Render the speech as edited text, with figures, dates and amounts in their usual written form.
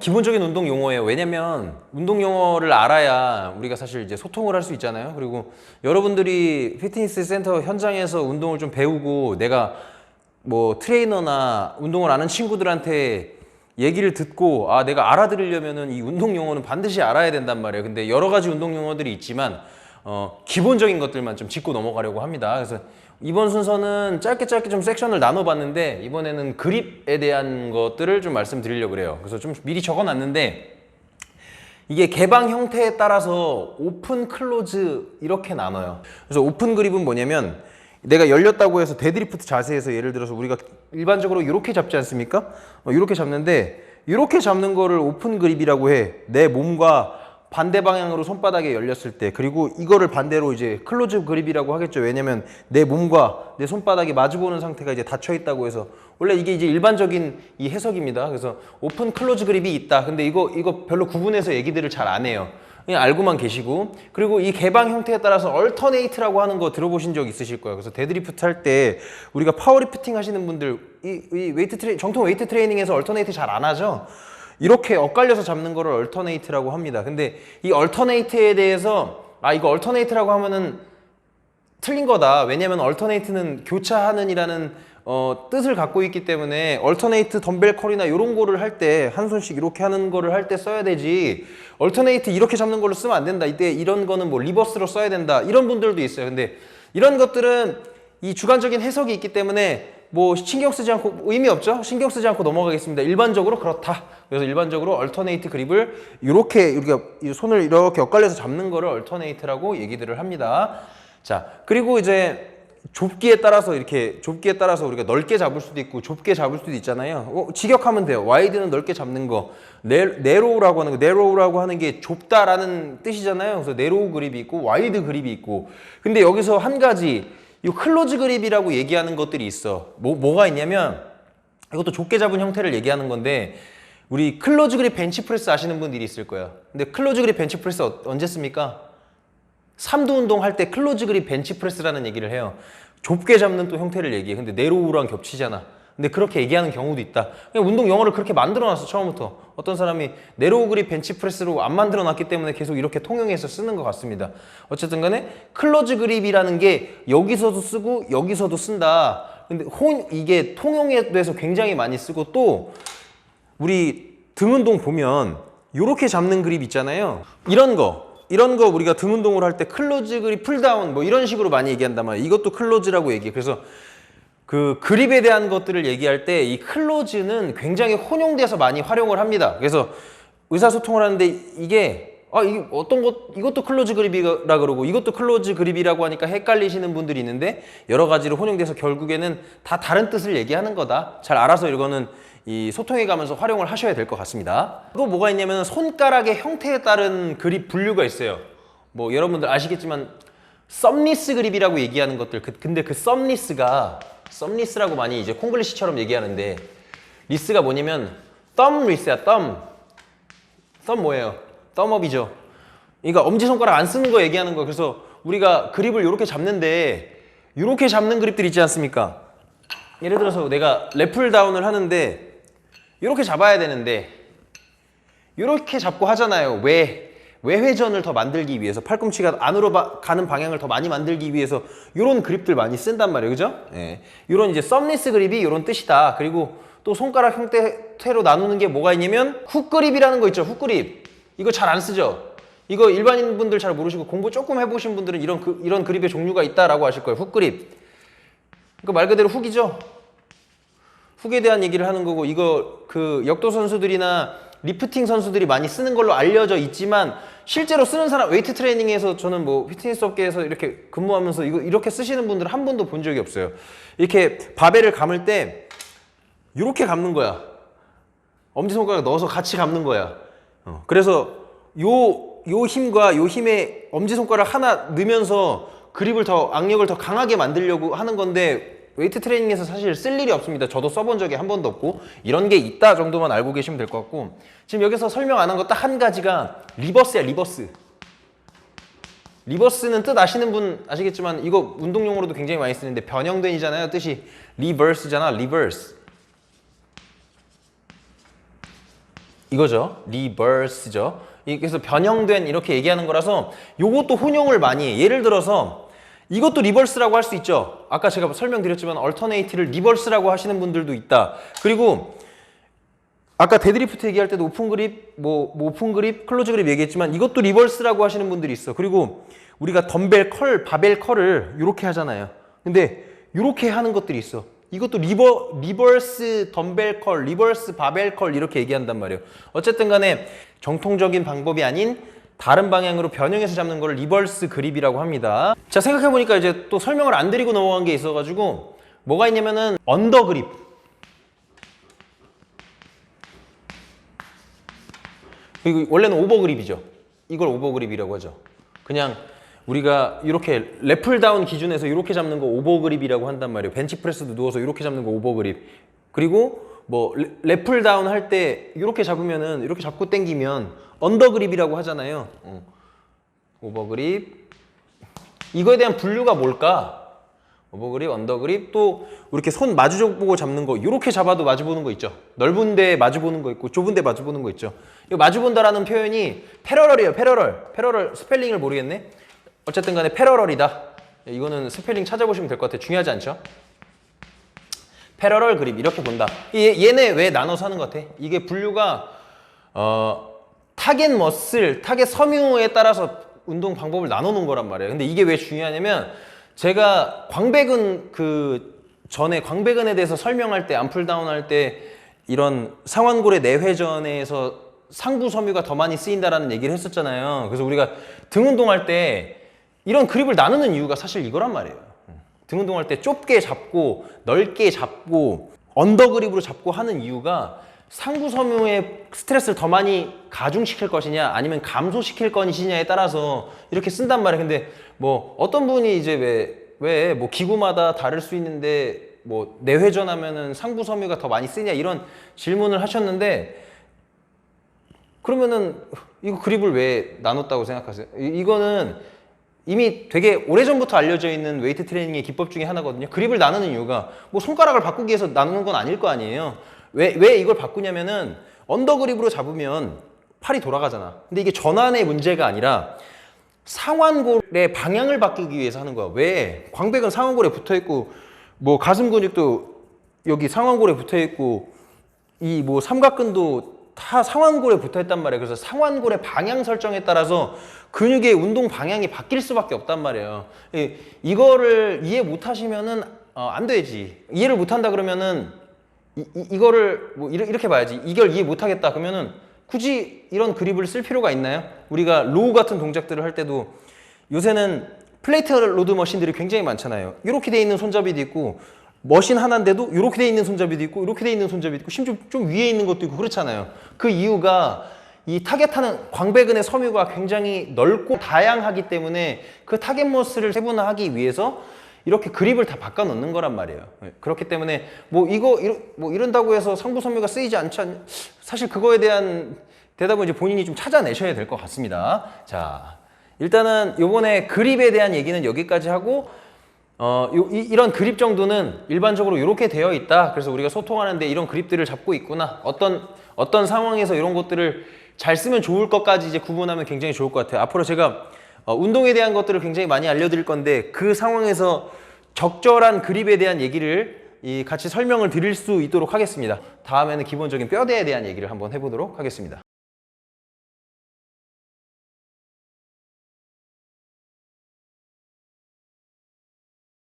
기본적인 운동 용어예요. 왜냐면 운동 용어를 알아야 우리가 사실 이제 소통을 할 수 있잖아요. 그리고 여러분들이 피트니스 센터 현장에서 운동을 좀 배우고 내가 뭐 트레이너나 운동을 아는 친구들한테 얘기를 듣고 내가 알아들으려면은 이 운동 용어는 반드시 알아야 된단 말이에요. 근데 여러 가지 운동 용어들이 있지만 기본적인 것들만 좀 짚고 넘어가려고 합니다. 그래서 이번 순서는 짧게 좀 섹션을 나눠봤는데 이번에는 그립에 대한 것들을 좀 말씀드리려고 그래요. 그래서 좀 미리 적어놨는데 이게 개방 형태에 따라서 오픈, 클로즈 이렇게 나눠요. 그래서 오픈 그립은 뭐냐면 내가 열렸다고 해서 데드리프트 자세에서 예를 들어서 우리가 일반적으로 이렇게 잡지 않습니까? 이렇게 잡는데 이렇게 잡는 거를 오픈 그립이라고 해. 내 몸과 반대 방향으로 손바닥에 열렸을 때. 그리고 이거를 반대로 이제 클로즈 그립이라고 하겠죠. 왜냐면 내 몸과 내 손바닥이 마주보는 상태가 이제 닫혀 있다고 해서 원래 이게 이제 일반적인 이 해석입니다. 그래서 오픈 클로즈 그립이 있다. 근데 이거 별로 구분해서 얘기들을 잘 안 해요. 그냥 알고만 계시고. 그리고 이 개방 형태에 따라서 얼터네이트라고 하는 거 들어보신 적 있으실 거예요. 그래서 데드리프트 할 때 우리가 파워리프팅 하시는 분들 이 정통 웨이트 트레이닝에서 얼터네이트 잘 안 하죠. 이렇게 엇갈려서 잡는 거를 얼터네이트라고 합니다. 근데 이 얼터네이트에 대해서 이거 얼터네이트라고 하면은 틀린 거다. 왜냐면 얼터네이트는 교차하는 이라는 뜻을 갖고 있기 때문에 얼터네이트 덤벨 컬이나 이런 거를 할 때 한 손씩 이렇게 하는 거를 할 때 써야 되지 얼터네이트 이렇게 잡는 걸로 쓰면 안 된다. 이때 이런 거는 뭐 리버스로 써야 된다. 이런 분들도 있어요. 근데 이런 것들은 이 주관적인 해석이 있기 때문에 뭐 신경 쓰지 않고 의미 없죠? 신경 쓰지 않고 넘어가겠습니다. 일반적으로 그렇다. 그래서 일반적으로 얼터네이트 그립을 이렇게 우리가 손을 이렇게 엇갈려서 잡는 거를 얼터네이트라고 얘기들을 합니다. 자, 그리고 이제 좁기에 따라서 우리가 넓게 잡을 수도 있고 좁게 잡을 수도 있잖아요. 직역하면 돼요. 와이드는 넓게 잡는 거, 네로우라고 하는 거, 네로우라고 하는 게 좁다라는 뜻이잖아요. 그래서 네로우 그립이 있고 와이드 그립이 있고. 근데 여기서 한 가지 이 클로즈 그립이라고 얘기하는 것들이 있어. 뭐가 있냐면 이것도 좁게 잡은 형태를 얘기하는 건데 우리 클로즈 그립 벤치프레스 아시는 분들이 있을 거예요. 근데 클로즈 그립 벤치프레스 언제 씁니까? 삼두 운동 할 때 클로즈 그립 벤치프레스라는 얘기를 해요. 좁게 잡는 또 형태를 얘기해. 근데 네로우랑 겹치잖아. 근데 그렇게 얘기하는 경우도 있다. 그냥 운동 용어를 그렇게 만들어놨어. 처음부터 어떤 사람이 네로우 그립 벤치프레스로 안 만들어놨기 때문에 계속 이렇게 통용해서 쓰는 것 같습니다. 어쨌든 간에 클로즈 그립이라는 게 여기서도 쓰고 여기서도 쓴다. 근데 이게 통용에 대해서 굉장히 많이 쓰고 또 우리 등 운동 보면 이렇게 잡는 그립 있잖아요. 이런 거 우리가 등 운동을 할 때 클로즈 그립 풀다운 뭐 이런 식으로 많이 얘기한단 말이에요. 이것도 클로즈라고 얘기해. 그래서 그 그립에 대한 것들을 얘기할 때 이 클로즈는 굉장히 혼용돼서 많이 활용을 합니다. 그래서 의사소통을 하는데 이게 이것도 클로즈 그립이라 그러고 이것도 클로즈 그립이라고 하니까 헷갈리시는 분들이 있는데 여러 가지로 혼용돼서 결국에는 다 다른 뜻을 얘기하는 거다. 잘 알아서 이거는 이 소통해 가면서 활용을 하셔야 될 것 같습니다. 또 뭐가 있냐면 손가락의 형태에 따른 그립 분류가 있어요. 뭐 여러분들 아시겠지만 썸리스 그립이라고 얘기하는 것들. 근데 그 썸리스라고 많이 이제 콩글리시처럼 얘기하는데 리스가 뭐냐면 썸리스야. 썸 뭐예요? 썸업이죠. 그러니까 엄지손가락 안 쓰는 거 얘기하는 거. 그래서 우리가 그립을 이렇게 잡는데 이렇게 잡는 그립들 있지 않습니까? 예를 들어서 내가 랩풀 다운을 하는데 이렇게 잡아야 되는데 이렇게 잡고 하잖아요. 외회전을 더 만들기 위해서 팔꿈치가 안으로 가는 방향을 더 많이 만들기 위해서 이런 그립들 많이 쓴단 말이에요. 그죠? 예. 이런 이제 썸리스 그립이 이런 뜻이다. 그리고 또 손가락 형태로 나누는 게 뭐가 있냐면 훅 그립이라는 거 있죠. 훅 그립. 이거 잘 안 쓰죠? 이거 일반인 분들 잘 모르시고 공부 조금 해보신 분들은 이런 그립의 종류가 있다라고 아실 거예요. 훅 그립. 그러니까 말 그대로 훅이죠. 훅에 대한 얘기를 하는 거고 이거 그 역도 선수들이나 리프팅 선수들이 많이 쓰는 걸로 알려져 있지만 실제로 쓰는 사람 웨이트 트레이닝에서 저는 뭐 피트니스 업계에서 이렇게 근무하면서 이렇게 쓰시는 분들 한 번도 본 적이 없어요. 이렇게 바벨을 감을 때 이렇게 감는 거야. 엄지손가락 넣어서 같이 감는 거야. 그래서 요 힘과 요 힘에 엄지손가락 하나 넣으면서 그립을 더 악력을 더 강하게 만들려고 하는 건데 웨이트 트레이닝에서 사실 쓸 일이 없습니다. 저도 써본 적이 한 번도 없고 이런 게 있다 정도만 알고 계시면 될 것 같고 지금 여기서 설명 안 한 거 딱 한 가지가 리버스야. 리버스는 뜻 아시는 분 아시겠지만 이거 운동용어로도 굉장히 많이 쓰는데 변형된이잖아요. 뜻이 리버스잖아. 리버스. 이거죠. 리버스죠. 그래서 변형된 이렇게 얘기하는 거라서 요것도 혼용을 많이 해. 예를 들어서 이것도 리버스라고 할 수 있죠. 아까 제가 설명드렸지만 얼터네이트를 리버스라고 하시는 분들도 있다. 그리고 아까 데드리프트 얘기할 때도 오픈 그립, 뭐 오픈 그립, 클로즈 그립 얘기했지만 이것도 리버스라고 하시는 분들이 있어. 그리고 우리가 덤벨 컬, 바벨 컬을 이렇게 하잖아요. 근데 이렇게 하는 것들이 있어. 이것도 리버스 덤벨 컬, 리버스 바벨 컬 이렇게 얘기한단 말이에요. 어쨌든 간에 정통적인 방법이 아닌 다른 방향으로 변형해서 잡는 걸 리버스 그립이라고 합니다. 자, 생각해보니까 이제 또 설명을 안 드리고 넘어간 게 있어가지고 뭐가 있냐면은 언더 그립. 그리고 원래는 오버 그립이죠. 이걸 오버 그립이라고 하죠. 그냥 우리가 이렇게 래플 다운 기준에서 이렇게 잡는 거 오버 그립이라고 한단 말이에요. 벤치프레스도 누워서 이렇게 잡는 거 오버 그립. 그리고 뭐 래플 다운 할 때 이렇게 잡으면은 이렇게 잡고 당기면 언더 그립이라고 하잖아요. 오버 그립. 이거에 대한 분류가 뭘까? 오버 그립, 언더 그립, 또 이렇게 손 마주 보고 잡는 거 이렇게 잡아도 마주 보는 거 있죠. 넓은 데 마주 보는 거 있고 좁은 데 마주 보는 거 있죠. 이거 마주 본다라는 표현이 패러럴이에요. 패러럴 스펠링을 모르겠네. 어쨌든 간에 패러럴이다. 이거는 스펠링 찾아보시면 될 것 같아요. 중요하지 않죠? 패러럴 그립 이렇게 본다. 얘네 왜 나눠서 하는 것 같아? 이게 분류가 타겟 머슬, 타겟 섬유에 따라서 운동 방법을 나눠 놓은 거란 말이에요. 근데 이게 왜 중요하냐면 제가 광배근 전에 광배근에 대해서 설명할 때 암풀다운 할 때 이런 상완골의 내회전에서 상부 섬유가 더 많이 쓰인다라는 얘기를 했었잖아요. 그래서 우리가 등 운동할 때 이런 그립을 나누는 이유가 사실 이거란 말이에요. 등 운동할 때 좁게 잡고 넓게 잡고 언더 그립으로 잡고 하는 이유가 상부 섬유의 스트레스를 더 많이 가중시킬 것이냐 아니면 감소시킬 것이냐에 따라서 이렇게 쓴단 말이에요. 근데 뭐 어떤 분이 이제 왜 뭐 기구마다 다를 수 있는데 뭐 내회전하면은 상부 섬유가 더 많이 쓰냐 이런 질문을 하셨는데 그러면은 이거 그립을 왜 나눴다고 생각하세요? 이거는 이미 되게 오래전부터 알려져 있는 웨이트 트레이닝의 기법 중에 하나거든요. 그립을 나누는 이유가 뭐 손가락을 바꾸기 위해서 나누는 건 아닐 거 아니에요. 왜 이걸 바꾸냐면은 언더 그립으로 잡으면 팔이 돌아가잖아. 근데 이게 전환의 문제가 아니라 상완골의 방향을 바꾸기 위해서 하는 거야. 왜? 광배근 상완골에 붙어 있고 뭐 가슴 근육도 여기 상완골에 붙어 있고 이 뭐 삼각근도 다 상완골에 붙어 있단 말이에요. 그래서 상완골의 방향 설정에 따라서 근육의 운동 방향이 바뀔 수밖에 없단 말이에요. 이거를 이해 못 하시면은 안 되지. 이해를 못 한다 그러면은 이거를 뭐 이렇게 봐야지. 이걸 이해 못 하겠다 그러면은 굳이 이런 그립을 쓸 필요가 있나요? 우리가 로우 같은 동작들을 할 때도 요새는 플레이트 로드 머신들이 굉장히 많잖아요. 이렇게 돼 있는 손잡이도 있고 머신 하나인데도 이렇게 돼 있는 손잡이도 있고 이렇게 돼 있는 손잡이도 있고 심지어 좀 위에 있는 것도 있고 그렇잖아요. 그 이유가 이 타겟하는 광배근의 섬유가 굉장히 넓고 다양하기 때문에 그 타겟 머슬을 세분화하기 위해서 이렇게 그립을 다 바꿔 놓는 거란 말이에요. 그렇기 때문에 뭐 이런다고 해서 상부 섬유가 쓰이지 않지 않 사실 그거에 대한 대답은 이제 본인이 좀 찾아내셔야 될 것 같습니다. 자, 일단은 요번에 그립에 대한 얘기는 여기까지 하고 이런 그립 정도는 일반적으로 이렇게 되어 있다. 그래서 우리가 소통하는데 이런 그립들을 잡고 있구나. 어떤 상황에서 이런 것들을 잘 쓰면 좋을 것까지 이제 구분하면 굉장히 좋을 것 같아요. 앞으로 제가 운동에 대한 것들을 굉장히 많이 알려드릴 건데 그 상황에서 적절한 그립에 대한 얘기를 같이 설명을 드릴 수 있도록 하겠습니다. 다음에는 기본적인 뼈대에 대한 얘기를 한번 해보도록 하겠습니다.